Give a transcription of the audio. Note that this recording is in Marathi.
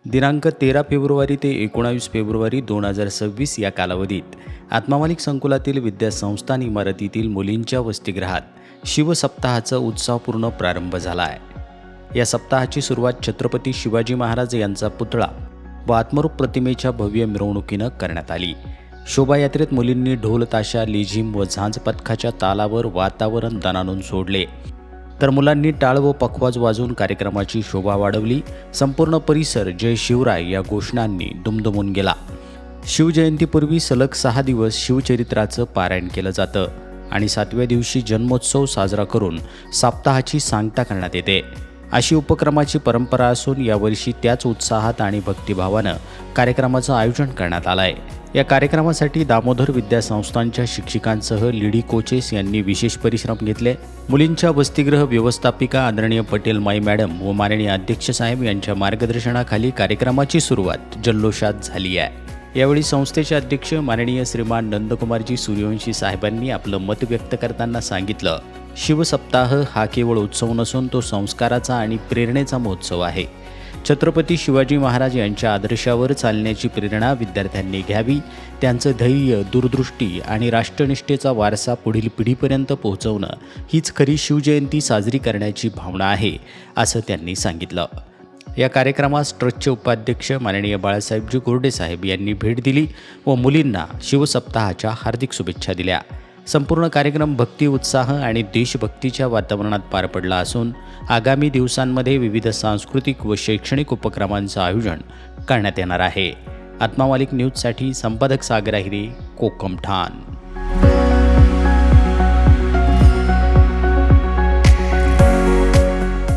दिनांक 13 फेब्रुवारी ते 19 फेब्रुवारी 2026 या कालावधीत आत्मामालिक संकुलातील विद्यासंस्थान इमारतीतील मुलींच्या वसतिगृहात शिवसप्ताहाचा उत्साहपूर्ण प्रारंभ झाला आहे। या सप्ताहाची सुरुवात छत्रपती शिवाजी महाराज यांचा पुतळा व आत्मरूप प्रतिमेच्या भव्य मिरवणुकीनं करण्यात आली। शोभायात्रेत मुलींनी ढोल ताशा लेझिम व झांज पथकाच्या तालावर वातावरण दणाणून सोडले, तर मुलांनी टाळ व पखवाज वाजवून कार्यक्रमाची शोभा वाढवली। संपूर्ण परिसर जय शिवराय या घोषणांनी दुमदुमून गेला। शिवजयंतीपूर्वी सलग 6 दिवस शिवचरित्राचं पारायण केलं जातं आणि 7व्या दिवशी जन्मोत्सव साजरा करून सप्ताहाची सांगता करण्यात येते। अशी उपक्रमाची परंपरा असून यावर्षी त्याच उत्साहात आणि भक्तिभावानं कार्यक्रमाचं आयोजन करण्यात आलं आहे। या कार्यक्रमासाठी दामोदर विद्यासंस्थांच्या शिक्षिकांसह लीडी कोचेस यांनी विशेष परिश्रम घेतले। मुलींच्या वसतिगृह व्यवस्थापिका आदरणीय पटेल माई मॅडम व माननीय अध्यक्ष साहेब यांच्या मार्गदर्शनाखाली कार्यक्रमाची सुरुवात जल्लोषात झाली आहे। यावेळी संस्थेचे अध्यक्ष माननीय श्रीमान नंदकुमारजी सूर्यवंशी साहेबांनी आपलं मत व्यक्त करताना सांगितलं, शिवसप्ताह हा केवळ उत्सव नसून तो संस्काराचा आणि प्रेरणेचा महोत्सव आहे। छत्रपती शिवाजी महाराज यांच्या आदर्शावर चालण्याची प्रेरणा विद्यार्थ्यांनी घ्यावी। त्यांचं धैर्य, दूरदृष्टी आणि राष्ट्रनिष्ठेचा वारसा पुढील पिढीपर्यंत पोहोचवणं हीच खरी शिवजयंती साजरी करण्याची भावना आहे, असं त्यांनी सांगितलं। या कार्यक्रमास ट्रस्टचे उपाध्यक्ष माननीय बाळासाहेबजी गोरडे साहेब यांनी भेट दिली व मुलींना शिवसप्ताहाच्या हार्दिक शुभेच्छा दिल्या। संपूर्ण कार्यक्रम भक्ती, उत्साह आणि देशभक्तीच्या वातावरणात पार पडला असून आगामी दिवसांमध्ये विविध सांस्कृतिक व शैक्षणिक उपक्रमांचं आयोजन करण्यात येणार आहे। आत्मामालिक न्यूजसाठी संपादक सागर आहिरे, कोकम ठाण।